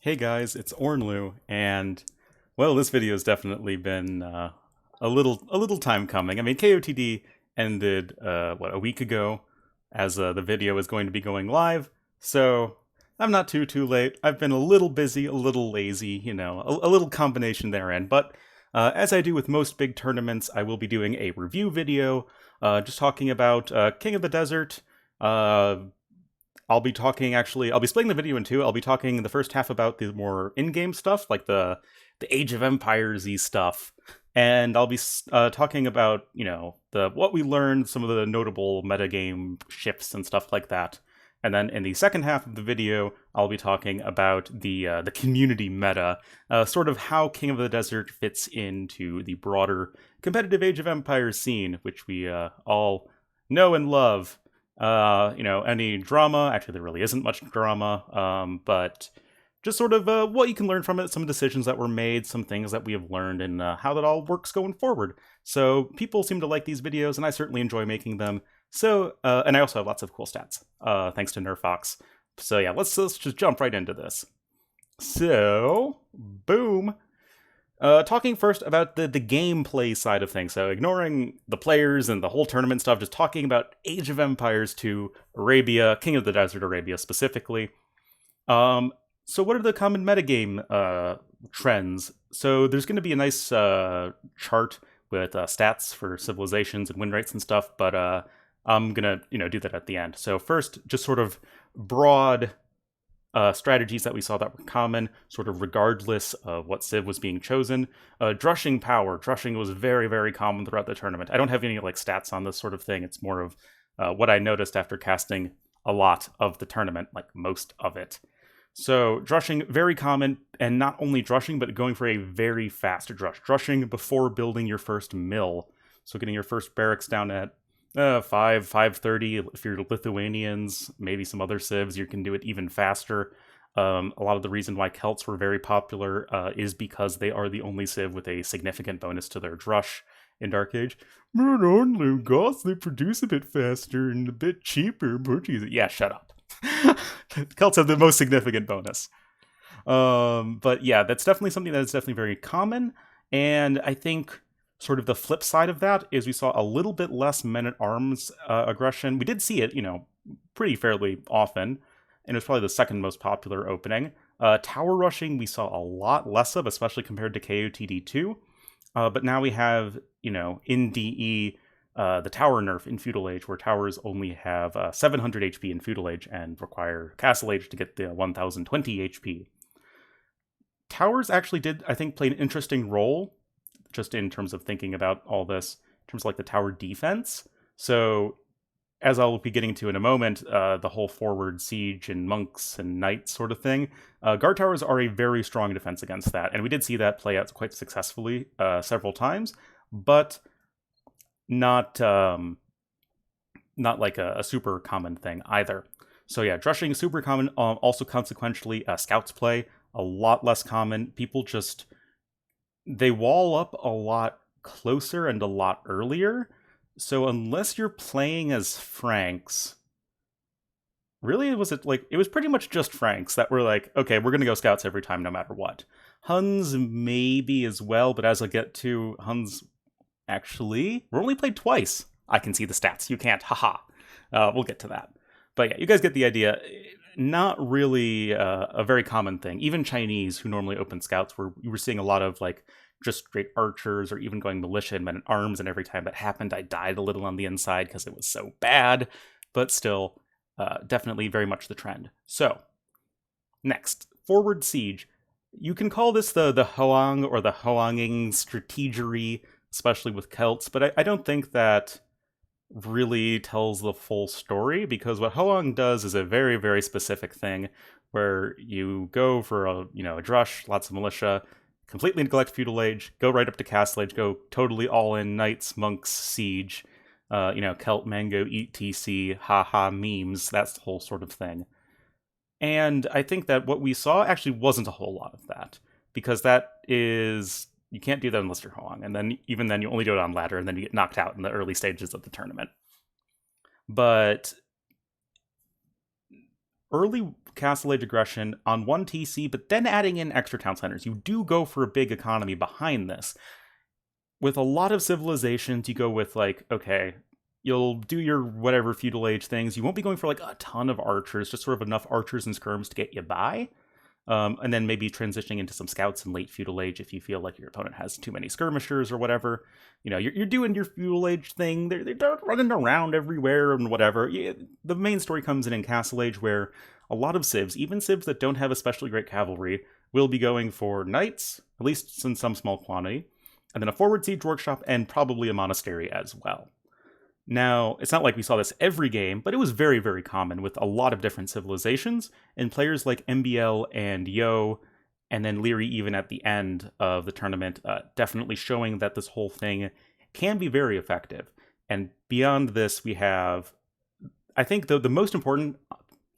Hey guys, it's Ornlu, and well, this video has definitely been a little time coming. I mean, KOTD ended a week ago, as the video is going to be going live. So I'm not too late. I've been a little busy, a little lazy, a little combination therein. But as I do with most big tournaments, I will be doing a review video, just talking about King of the Desert. I'll be splitting the video in two. I'll be talking the first half about the more in-game stuff, like the Age of Empires-y stuff. And I'll be talking about, the what we learned, some of the notable metagame shifts and stuff like that. And then in the second half of the video, I'll be talking about the community meta, sort of how King of the Desert fits into the broader competitive Age of Empires scene, which we all know and love. Any drama. Actually, there really isn't much drama, but just sort of what you can learn from it, some decisions that were made, some things that we have learned, and how that all works going forward. So people seem to like these videos, and I certainly enjoy making them. So, and I also have lots of cool stats, thanks to NerfFox. So yeah, let's just jump right into this. So, boom. Talking first about the gameplay side of things, so ignoring the players and the whole tournament stuff, just talking about Age of Empires 2 Arabia, King of the Desert Arabia specifically. So what are the common metagame trends? So there's going to be a nice chart with stats for civilizations and win rates and stuff, but I'm going to do that at the end. So first, just sort of broad strategies that we saw that were common, sort of regardless of what civ was being chosen. Drushing power. Drushing was very common throughout the tournament. I don't have any stats on this sort of thing. It's more of what I noticed after casting a lot of the tournament, like most of it. So drushing, very common, and not only drushing, but going for a very fast drush. Drushing before building your first mill. So getting your first barracks down at 5:30. If you're Lithuanians, maybe some other civs, you can do it even faster. A lot of the reason why Celts were very popular is because they are the only civ with a significant bonus to their drush in Dark Age. Ornlu, Goths, they produce a bit faster and a bit cheaper. Yeah, shut up. Celts have the most significant bonus. But yeah, that's definitely something that is definitely very common, and I think sort of the flip side of that is we saw a little bit less men-at-arms aggression. We did see it, pretty fairly often, and it was probably the second most popular opening. Tower rushing we saw a lot less of, especially compared to KOTD2. But now we have, in DE, the tower nerf in Feudal Age, where towers only have 700 HP in Feudal Age and require Castle Age to get the 1020 HP. Towers actually did, I think, play an interesting role just in terms of thinking about all this, in terms of the tower defense. So, as I'll be getting to in a moment, the whole forward siege and monks and knights sort of thing, guard towers are a very strong defense against that, and we did see that play out quite successfully several times, but not like a super common thing either. So yeah, drushing is super common. Also, consequentially, scouts play a lot less common. People just they wall up a lot closer and a lot earlier. So unless you're playing as Franks, really it was pretty much just Franks that were like, okay, we're gonna go scouts every time no matter what. Huns maybe as well, but as I get to Huns, actually, we're only played twice. I can see the stats. You can't. Haha. We'll get to that. But yeah, you guys get the idea. Not really a very common thing. Even Chinese, who normally open scouts, we were seeing a lot of just straight archers, or even going militia and men-at-arms, and every time that happened, I died a little on the inside because it was so bad. But still, definitely very much the trend. So, next, forward siege. You can call this the Hoang or the Hoanging strategery, especially with Celts, but I don't think that really tells the full story, because what Hoang does is a very specific thing where you go for a drush, lots of militia, completely neglect Feudal Age, go right up to Castle Age, go totally all in knights, monks, siege, Celt mango, eat TC, haha memes, that's the whole sort of thing. And I think that what we saw actually wasn't a whole lot of that, because you can't do that unless you're Hoang, and then even then you only do it on ladder, and then you get knocked out in the early stages of the tournament. But early Castle Age aggression on one TC, but then adding in extra town centers. You do go for a big economy behind this. With a lot of civilizations, you go with, like, okay, you'll do your whatever feudal age things. You won't be going for, like, a ton of archers, just sort of enough archers and skirms to get you by. And then maybe transitioning into some scouts in late feudal age if you feel like your opponent has too many skirmishers or whatever. You know, you're doing your feudal age thing. They're running around everywhere and whatever. The main story comes in Castle Age, where a lot of civs, even civs that don't have especially great cavalry, will be going for knights, at least in some small quantity, and then a forward siege workshop, and probably a monastery as well. Now, it's not like we saw this every game, but it was very, very common with a lot of different civilizations, and players like MBL and Yo, and then Leary even at the end of the tournament, definitely showing that this whole thing can be very effective. And beyond this, we have, I think the most important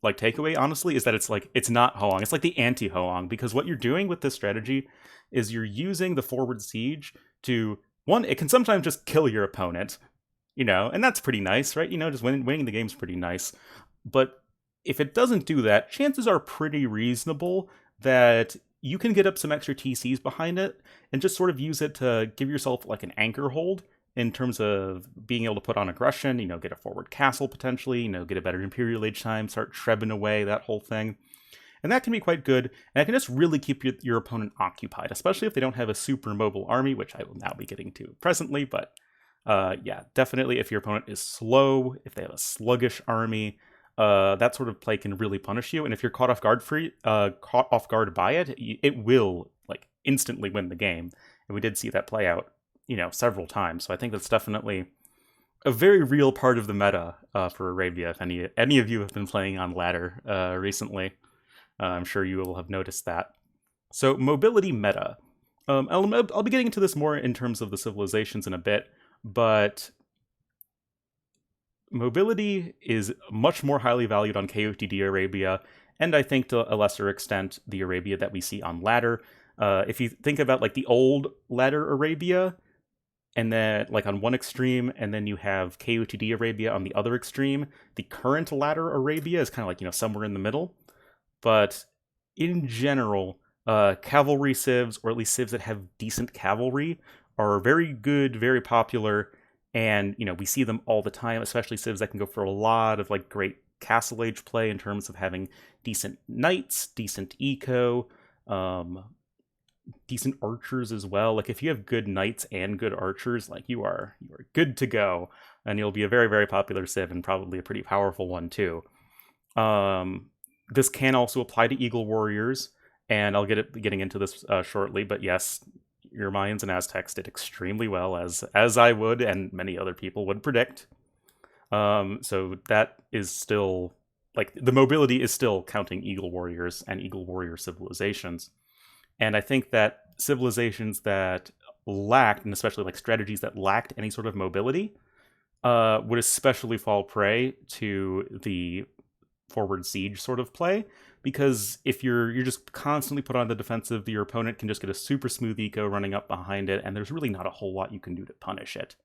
like takeaway, honestly, is that it's not Hoang. It's like the anti-Hoang, because what you're doing with this strategy is you're using the forward siege to, one, it can sometimes just kill your opponent, you know, and that's pretty nice, right? You know, just winning the game's pretty nice. But if it doesn't do that, chances are pretty reasonable that you can get up some extra TCs behind it and just sort of use it to give yourself like an anchor hold in terms of being able to put on aggression, you know, get a forward castle potentially, you know, get a better Imperial Age time, start shrebbing away, that whole thing. And that can be quite good, and it can just really keep your opponent occupied, especially if they don't have a super mobile army, which I will now be getting to presently, but yeah, definitely if your opponent is slow, if they have a sluggish army, that sort of play can really punish you, and if you're caught off guard by it, it will like instantly win the game. And we did see that play out, you know, several times. So I think that's definitely a very real part of the meta for Arabia. If any of you have been playing on ladder recently, I'm sure you will have noticed that. So mobility meta. I'll be getting into this more in terms of the civilizations in a bit, but mobility is much more highly valued on KotD Arabia, and I think to a lesser extent the Arabia that we see on ladder. If you think about like the old ladder Arabia, and then like on one extreme, and then you have KotD Arabia on the other extreme, the current ladder Arabia is kind of like, you know, somewhere in the middle. But in general, cavalry civs, or at least civs that have decent cavalry, are very good, very popular, and, you know, we see them all the time, especially civs that can go for a lot of like great Castle Age play in terms of having decent knights, decent eco, decent archers as well. Like if you have good knights and good archers, like you are good to go, and you'll be a very, very popular civ, and probably a pretty powerful one too. This can also apply to Eagle Warriors, and I'll getting into this shortly, but yes, your Mayans and Aztecs did extremely well, as I would, and many other people would predict. So that is still, like, the mobility is still counting Eagle Warriors and Eagle Warrior civilizations. And I think that civilizations that lacked, and especially like strategies that lacked any sort of mobility, would especially fall prey to the forward siege sort of play, because if you're just constantly put on the defensive, your opponent can just get a super smooth eco running up behind it, and there's really not a whole lot you can do to punish it.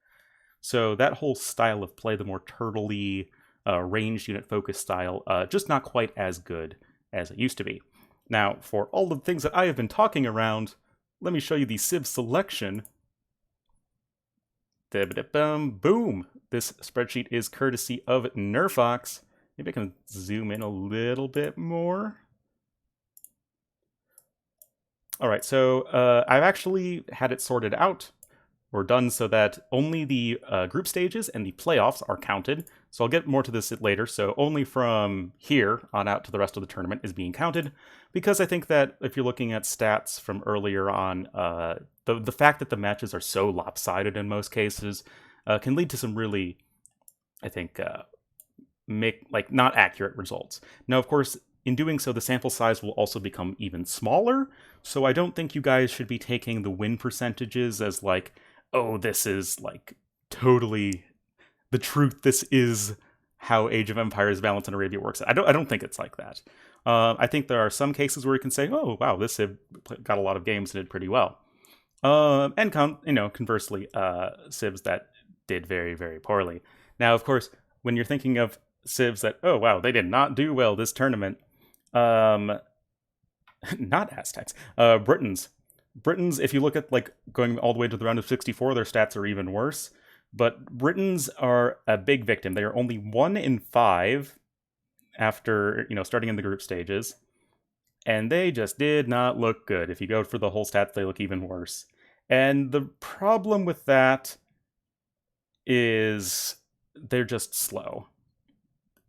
So that whole style of play, the more turtley, ranged unit focused style, just not quite as good as it used to be. Now, for all the things that I have been talking around, let me show you the civ selection. Boom! This spreadsheet is courtesy of Nerfox. Maybe I can zoom in a little bit more. All right, so I've actually had it sorted out or done so that only the group stages and the playoffs are counted. So I'll get more to this later. So only from here on out to the rest of the tournament is being counted, because I think that if you're looking at stats from earlier on, the fact that the matches are so lopsided in most cases can lead to some really, I think, not accurate results. Now, of course, in doing so, the sample size will also become even smaller, so I don't think you guys should be taking the win percentages as like, oh, this is like totally the truth, this is how Age of Empires Balance in Arabia works. I don't think it's like that. I think there are some cases where you can say, oh, wow, this civ got a lot of games and did pretty well. And conversely, civs that did very, very poorly. Now, of course, when you're thinking of civs that, oh, wow, they did not do well this tournament, Um, not Aztecs. Britons. Britons, if you look at like going all the way to the round of 64, their stats are even worse. But Britons are a big victim. They are only 1 in 5 after starting in the group stages, and they just did not look good. If you go for the whole stats, they look even worse. And the problem with that is they're just slow.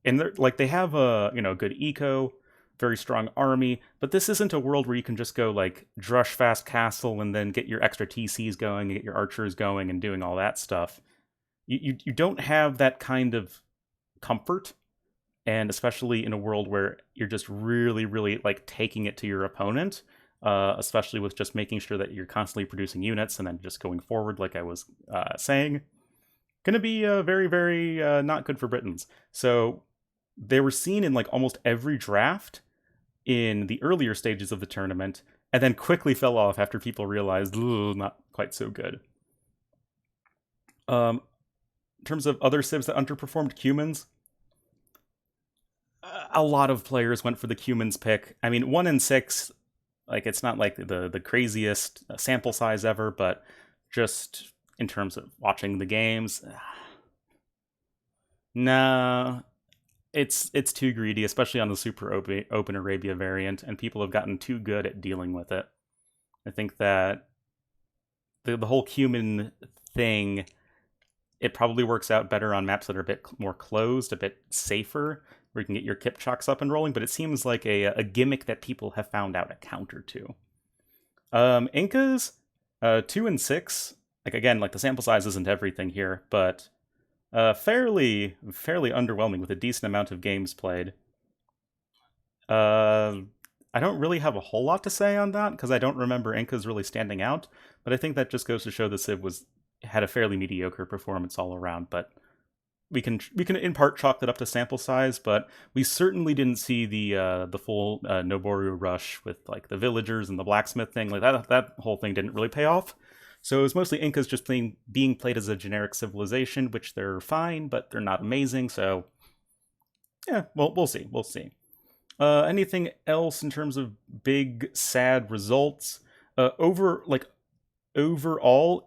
And they're like they have a good eco, very strong army, but this isn't a world where you can just go like drush fast castle and then get your extra TCs going, and get your archers going, and doing all that stuff. You don't have that kind of comfort, and especially in a world where you're just really, really like taking it to your opponent, especially with just making sure that you're constantly producing units and then just going forward, like I was saying, going to be very, very not good for Britons. So they were seen in like almost every draft in the earlier stages of the tournament, and then quickly fell off after people realized, not quite so good. In terms of other civs that underperformed, Cumans, a lot of players went for the Cumans pick. I mean, 1 in 6, like it's not like the craziest sample size ever, but just in terms of watching the games, nah, it's too greedy, especially on the super open Arabia variant, and people have gotten too good at dealing with it. I think that the whole Cuman thing, it probably works out better on maps that are a bit more closed, a bit safer, where you can get your Kipchoks up and rolling, but it seems like a gimmick that people have found out a counter to. Incas, 2 and 6. Like again, like the sample size isn't everything here, but fairly underwhelming with a decent amount of games played. I don't really have a whole lot to say on that because I don't remember Incas really standing out, but I think that just goes to show the Civ had a fairly mediocre performance all around. But we can in part chalk that up to sample size, but we certainly didn't see the full Noboru rush with like the villagers and the blacksmith thing. Like that whole thing didn't really pay off. So it was mostly Incas just being played as a generic civilization, which they're fine, but they're not amazing. So yeah, well, we'll see. We'll see. Anything else in terms of big sad results? Overall,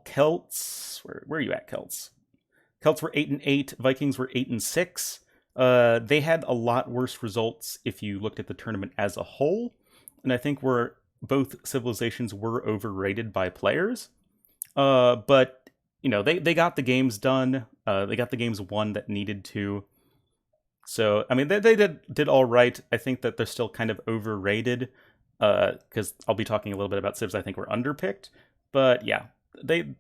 Celts. Where are you at, Celts? Celts were 8-8. Vikings were 8-6. They had a lot worse results if you looked at the tournament as a whole, and I think both civilizations were overrated by players. But they got the games done. They got the games won that needed to. So I mean, they did all right. I think that they're still kind of overrated because I'll be talking a little bit about civs I think were underpicked. But yeah, they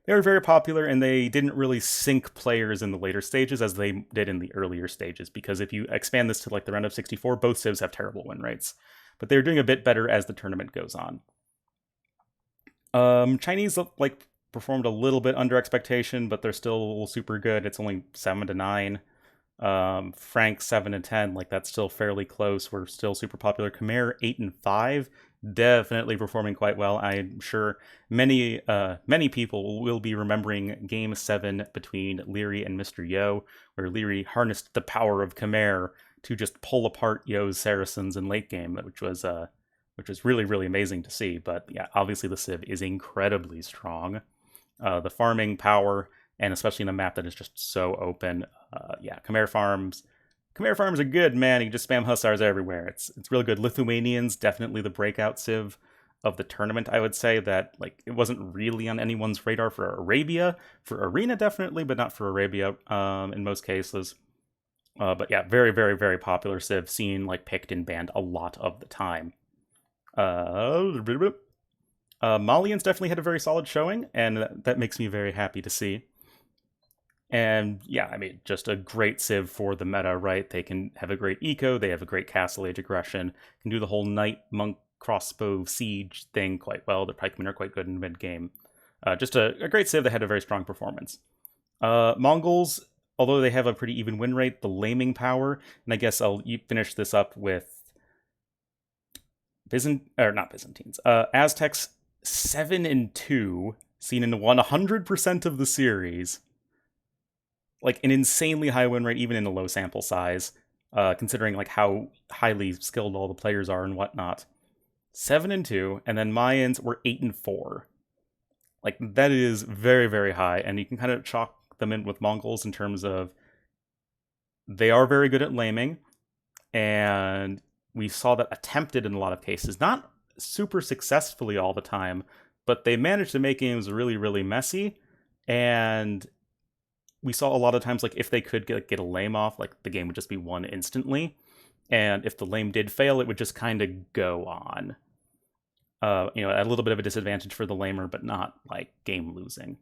were very popular, and they didn't really sink players in the later stages as they did in the earlier stages. Because if you expand this to like the round of 64, both civs have terrible win rates, but they're doing a bit better as the tournament goes on. Chinese like performed a little bit under expectation, but they're still super good. It's only 7-9. Frank 7-10, like that's still fairly close. We're still super popular. Khmer 8-5, definitely performing quite well. I'm sure many people will be remembering Game 7 between Leary and Mr. Yo, where Leary harnessed the power of Khmer to just pull apart Yo's Saracens in late game, which was really, really amazing to see. But yeah, obviously the Civ is incredibly strong. The farming power, and especially in a map that is just so open, Khmer farms are good, man. You can just spam hussars everywhere. It's really good. Lithuanians, definitely the breakout civ of the tournament. I would say that like it wasn't really on anyone's radar for Arabia. For Arena, definitely, but not for Arabia in most cases. But yeah, very, very, very popular civ, seen like picked and banned a lot of the time. Malians definitely had a very solid showing, and that makes me very happy to see. And yeah, I mean, just a great civ for the meta, right? They can have a great eco, they have a great castle age aggression, can do the whole knight, monk, crossbow, siege thing quite well. The pikemen are quite good in mid-game. Just a great civ that had a very strong performance. Mongols, although they have a pretty even win rate, the laming power, and I guess I'll finish this up with Aztecs 7-2, seen in 100% of the series. Like an insanely high win rate, even in a low sample size. considering like how highly skilled all the players are and whatnot. 7-2, and then Mayans were 8-4. Like that is very, very high, and you can kind of chalk them in with Mongols in terms of they are very good at laming, and we saw that attempted in a lot of cases, not super successfully all the time, but they managed to make games really, really messy, and we saw a lot of times, like, if they could get a lame off, like, the game would just be won instantly, and if the lame did fail, it would just kind of go on. A little bit of a disadvantage for the lamer, but not, like, game losing.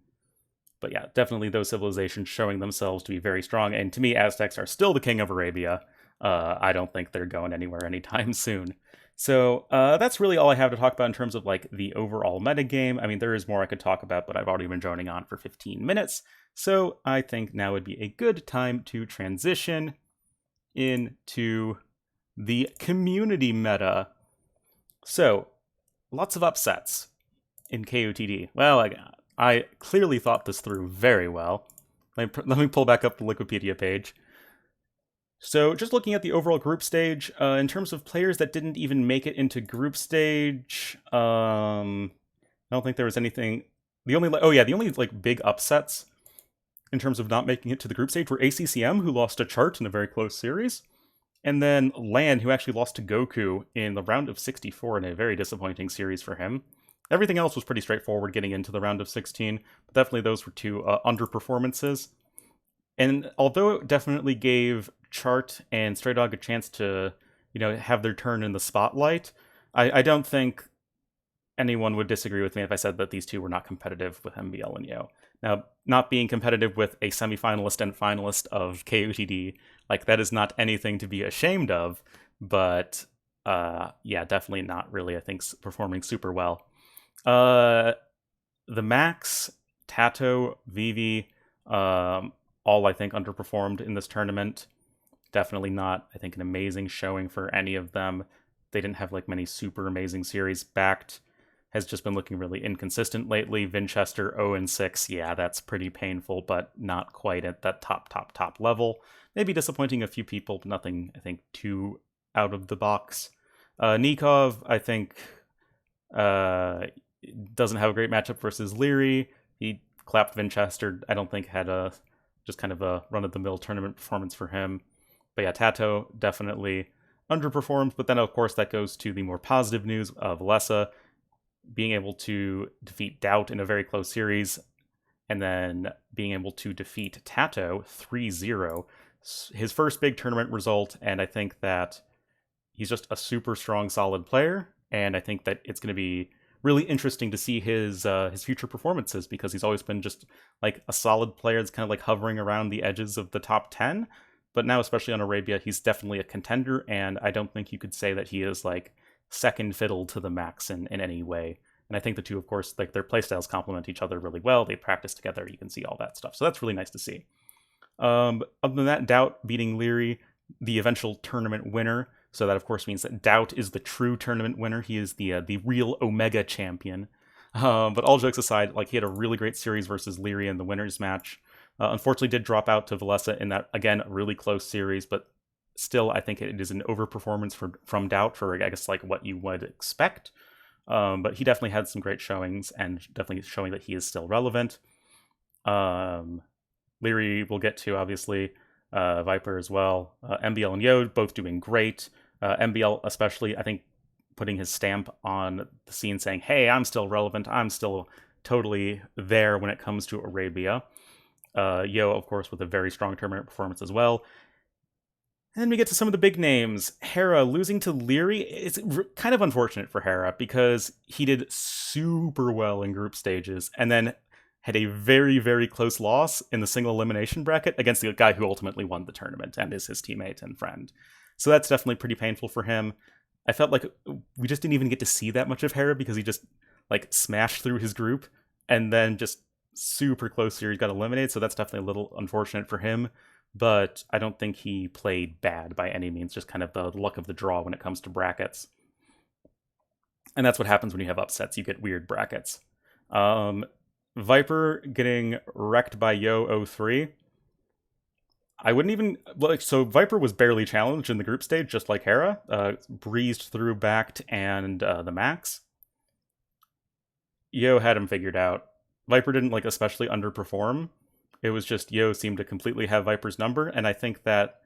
But yeah, definitely those civilizations showing themselves to be very strong, and to me, Aztecs are still the king of Arabia. I don't think they're going anywhere anytime soon. So that's really all I have to talk about in terms of like the overall metagame. I mean, there is more I could talk about, but I've already been droning on for 15 minutes. So I think now would be a good time to transition into the community meta. So lots of upsets in KOTD. Well, I clearly thought this through very well. Let me pull back up the Wikipedia page. So just looking at the overall group stage, in terms of players that didn't even make it into group stage, I don't think there was anything. The only like big upsets in terms of not making it to the group stage were ACCM, who lost to Chart in a very close series, and then Lan, who actually lost to Goku in the round of 64 in a very disappointing series for him. Everything else was pretty straightforward getting into the round of 16, but definitely those were two underperformances. And although it definitely gave Chart and Stray Dog a chance to, have their turn in the spotlight, I don't think anyone would disagree with me if I said that these two were not competitive with MBL and Yo. Now, not being competitive with a semifinalist and finalist of KOTD, like, that is not anything to be ashamed of, but yeah, definitely not really, I think, performing super well. The Max, Tato, Vivi, all, I think, underperformed in this tournament. Definitely not, I think, an amazing showing for any of them. They didn't have, like, many super amazing series. Backed has just been looking really inconsistent lately. Vinchester 0-6, yeah, that's pretty painful, but not quite at that top level. Maybe disappointing a few people, but nothing, I think, too out of the box. Nikov, I think, doesn't have a great matchup versus Leary. He clapped Vinchester. I don't think had just kind of a run-of-the-mill tournament performance for him. But yeah, Tato definitely underperformed. But then, of course, that goes to the more positive news of Valessa being able to defeat Doubt in a very close series, and then being able to defeat Tato 3-0. His first big tournament result, and I think that he's just a super strong, solid player, and I think that it's going to be really interesting to see his future performances, because he's always been just like a solid player that's kind of like hovering around the edges of the top 10, but now, especially on Arabia, he's definitely a contender, and I don't think you could say that he is like second fiddle to the Max in any way. And I think the two, of course, like, their playstyles complement each other really well. They practice together. You can see all that stuff. So that's really nice to see. Other than that, Doubt beating Leary, the eventual tournament winner. So that, of course, means that Doubt is the true tournament winner. He is the real Omega champion. But all jokes aside, like, he had a really great series versus Leary in the winners match. Unfortunately, did drop out to Valessa in that, again, really close series, but still, I think it is an overperformance from Doubt for, I guess, like, what you would expect. But he definitely had some great showings, and definitely showing that he is still relevant. Leary we'll get to, obviously. Viper as well. MBL and Yo both doing great. MBL especially, I think, putting his stamp on the scene, saying, hey, I'm still relevant. I'm still totally there when it comes to Arabia. Yo, of course, with a very strong tournament performance as well. And then we get to some of the big names. Hera losing to Leary. It's kind of unfortunate for Hera, because he did super well in group stages, and then had a very, very close loss in the single elimination bracket against the guy who ultimately won the tournament and is his teammate and friend. So that's definitely pretty painful for him. I felt like we just didn't even get to see that much of Hera, because he just, like, smashed through his group, and then just super close series got eliminated, so that's definitely a little unfortunate for him. But I don't think he played bad by any means, just kind of the luck of the draw when it comes to brackets. And that's what happens when you have upsets. You get weird brackets. Viper getting wrecked by Yo 03. I wouldn't even like. So Viper was barely challenged in the group stage, just like Hera. Breezed through Backed and the Max. Yo had him figured out. Viper didn't like especially underperform. It was just Yo seemed to completely have Viper's number, and I think that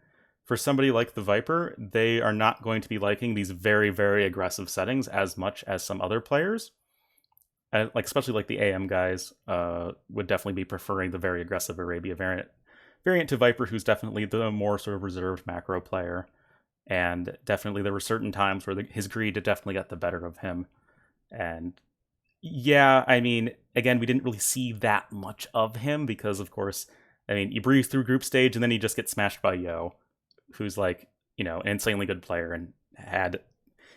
for somebody like the Viper, they are not going to be liking these very, very aggressive settings as much as some other players. Like especially like the AM guys would definitely be preferring the very aggressive Arabia variant to Viper, who's definitely the more sort of reserved macro player. And definitely there were certain times where his greed definitely got the better of him. And yeah, I mean, again, we didn't really see that much of him because, of course, I mean, you breeze through group stage and then he just gets smashed by Yo, who's like, an insanely good player and had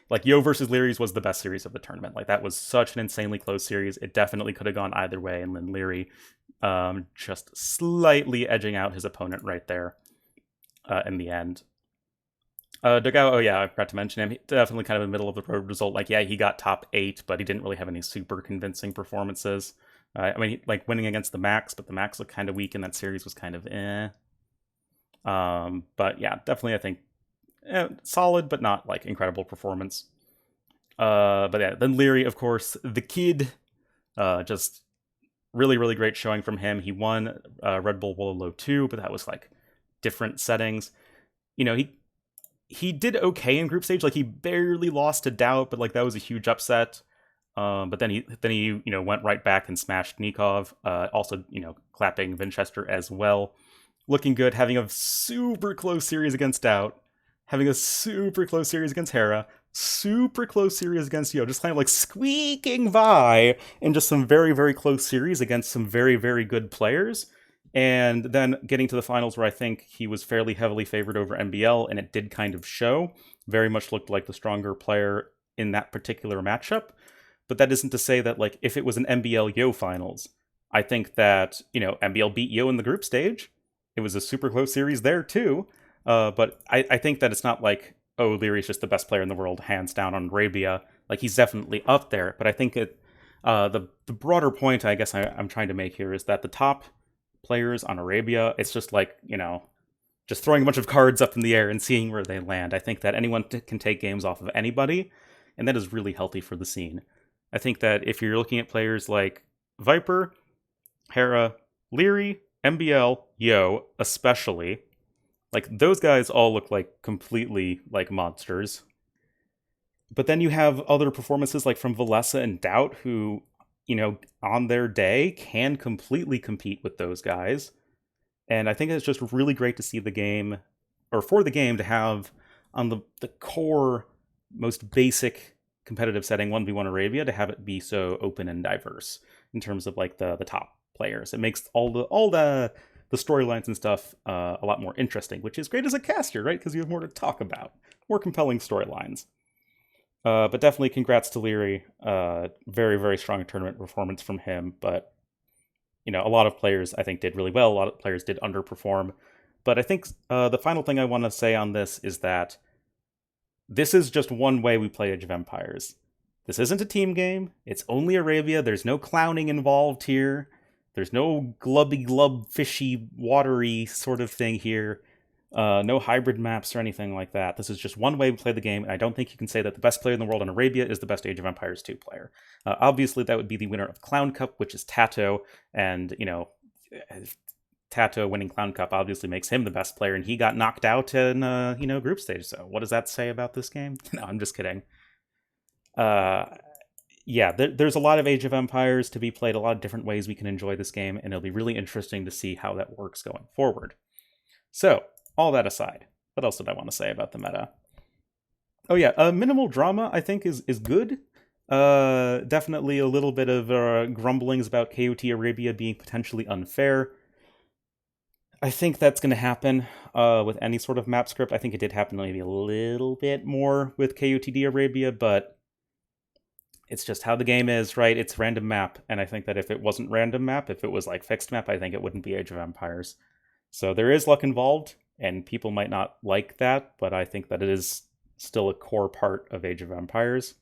like Yo versus Leary's was the best series of the tournament. Like that was such an insanely close series. It definitely could have gone either way, and then Leary just slightly edging out his opponent right there in the end. Dogao, oh yeah, I forgot to mention him. He definitely kind of a middle of the road result. Like, yeah, he got top 8, but he didn't really have any super convincing performances. I mean, like winning against the Max, but the Max looked kind of weak, and that series was kind of eh. But yeah, definitely, I think solid, but not like incredible performance. But yeah, then Leary, of course, the kid, just really, really great showing from him. He won Red Bull Wololo 2, but that was like different settings. He did okay in group stage. Like he barely lost to Doubt, but like that was a huge upset. But then he went right back and smashed Nikov. Also clapping Vinchester as well. Looking good, having a super close series against Doubt, having a super close series against Hera, super close series against Yo, just kind of like squeaking by in just some very, very close series against some very, very good players. And then getting to the finals where I think he was fairly heavily favored over MBL, and it did kind of show. Very much looked like the stronger player in that particular matchup. But that isn't to say that, like, if it was an MBL Yo finals, I think that, MBL beat Yo in the group stage. It was a super close series there, too. But I think that it's not like, oh, Leary's just the best player in the world, hands down on Arabia. Like, he's definitely up there. But I think the broader point, I guess I'm trying to make here is that the top players on Arabia, it's just like, just throwing a bunch of cards up in the air and seeing where they land. I think that anyone can take games off of anybody, and that is really healthy for the scene. I think that if you're looking at players like Viper, Hera, Leary, MBL, Yo, especially, like those guys all look like completely like monsters. But then you have other performances like from Valessa and Doubt who, on their day can completely compete with those guys. And I think it's just really great to see the game, or for the game to have on the core, most basic competitive setting 1v1 Arabia, to have it be so open and diverse in terms of like the top players. It makes all the storylines and stuff a lot more interesting, which is great as a caster, right? Because you have more to talk about, more compelling storylines. But definitely congrats to Leary. Very, very strong tournament performance from him. But, a lot of players, I think, did really well. A lot of players did underperform. But I think the final thing I want to say on this is that this is just one way we play Age of Empires. This isn't a team game. It's only Arabia. There's no clowning involved here. There's no glubby glub, fishy, watery sort of thing here. No hybrid maps or anything like that. This is just one way we play the game, and I don't think you can say that the best player in the world in Arabia is the best Age of Empires 2 player. Obviously, that would be the winner of Clown Cup, which is Tato, and, Tato winning Clown Cup obviously makes him the best player, and he got knocked out in, group stage, so what does that say about this game? No, I'm just kidding. Yeah, there's a lot of Age of Empires to be played, a lot of different ways we can enjoy this game, and it'll be really interesting to see how that works going forward. So, all that aside, what else did I want to say about the meta? Oh yeah, minimal drama I think is good. Definitely a little bit of grumblings about KOT Arabia being potentially unfair. I think that's going to happen with any sort of map script. I think it did happen maybe a little bit more with KOTD Arabia, but it's just how the game is, right? It's random map, and I think that if it wasn't random map, if it was like fixed map, I think it wouldn't be Age of Empires. So there is luck involved, and people might not like that, but I think that it is still a core part of Age of Empires.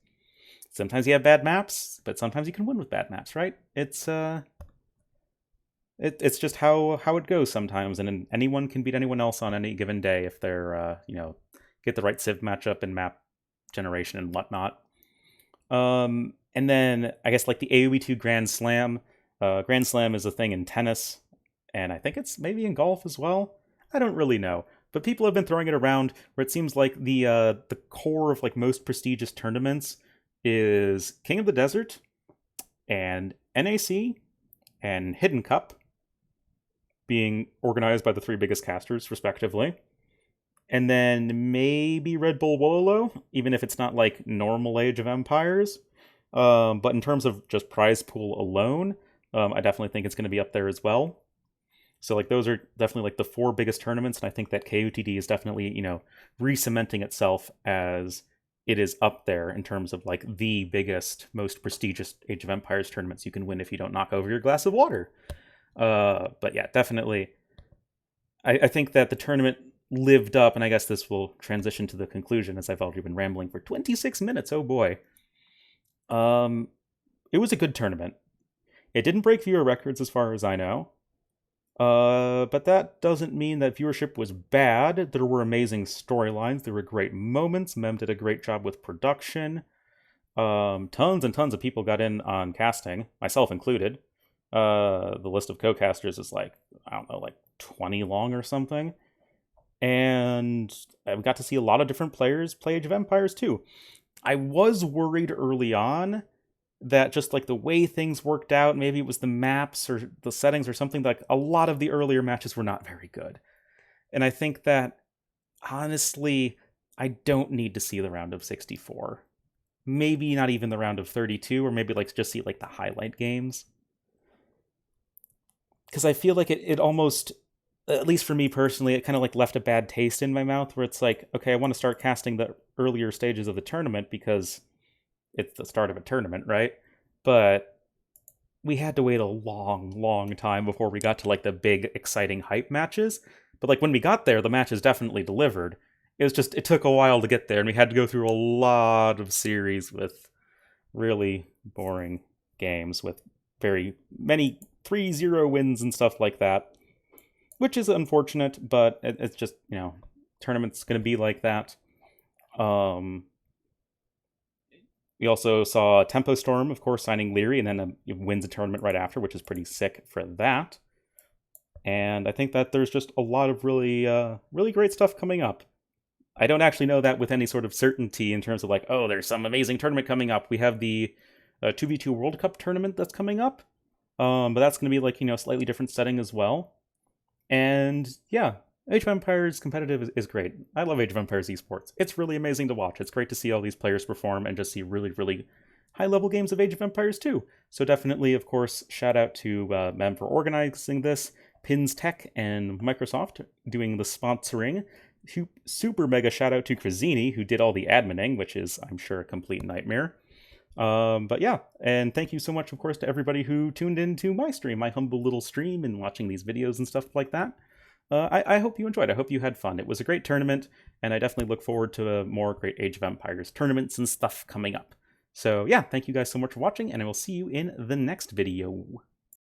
Sometimes you have bad maps, but sometimes you can win with bad maps, right? It's it's just how it goes sometimes, and anyone can beat anyone else on any given day if they're get the right civ matchup and map generation and whatnot. And then I guess like the AoE2 Grand Slam. Grand Slam is a thing in tennis, and I think it's maybe in golf as well. I don't really know, but people have been throwing it around where it seems like the core of like most prestigious tournaments is King of the Desert and NAC and Hidden Cup being organized by the three biggest casters respectively. And then maybe Red Bull Wololo, even if it's not like normal Age of Empires. But in terms of just prize pool alone, I definitely think it's going to be up there as well. So like those are definitely like the four biggest tournaments, and I think that KOTD is definitely re-cementing itself as it is up there in terms of like the biggest, most prestigious Age of Empires tournaments you can win if you don't knock over your glass of water. But yeah, definitely, I think that the tournament lived up, and I guess this will transition to the conclusion as I've already been rambling for 26 minutes. Oh boy. It was a good tournament. It didn't break viewer records as far as I know. But that doesn't mean that viewership was bad. There were amazing storylines. There were great moments. Memb did a great job with production. Tons and tons of people got in on casting, myself included. The list of co-casters is like, I don't know, like 20 long or something. And I got to see a lot of different players play Age of Empires too. I was worried early on that just like the way things worked out, maybe it was the maps or the settings or something, like a lot of the earlier matches were not very good. And I think that, honestly, I don't need to see the round of 64. Maybe not even the round of 32, or maybe like just see like the highlight games. Because I feel like it almost, at least for me personally, it kind of like left a bad taste in my mouth where it's like, okay, I want to start casting the earlier stages of the tournament because it's the start of a tournament, right? But we had to wait a long, long time before we got to like the big, exciting hype matches. But like when we got there, the matches definitely delivered. It was just, it took a while to get there, and we had to go through a lot of series with really boring games with very many 3-0 wins and stuff like that, which is unfortunate, but it's just, tournament's going to be like that. We also saw Tempo Storm, of course, signing Leary, and then wins a tournament right after, which is pretty sick for that. And I think that there's just a lot of really, really great stuff coming up. I don't actually know that with any sort of certainty in terms of like, oh, there's some amazing tournament coming up. We have the 2v2 World Cup tournament that's coming up, but that's going to be like, slightly different setting as well. And yeah, Age of Empires competitive is great. I love Age of Empires esports. It's really amazing to watch. It's great to see all these players perform and just see really, really high-level games of Age of Empires too. So definitely, of course, shout out to Memb for organizing this, Pinztec and Microsoft doing the sponsoring. Super mega shout out to Chrazini, who did all the adminning, which is, I'm sure, a complete nightmare. But yeah, and thank you so much, of course, to everybody who tuned into my stream, my humble little stream, and watching these videos and stuff like that. I hope you enjoyed. I hope you had fun. It was a great tournament, and I definitely look forward to more great Age of Empires tournaments and stuff coming up. So yeah, thank you guys so much for watching, and I will see you in the next video.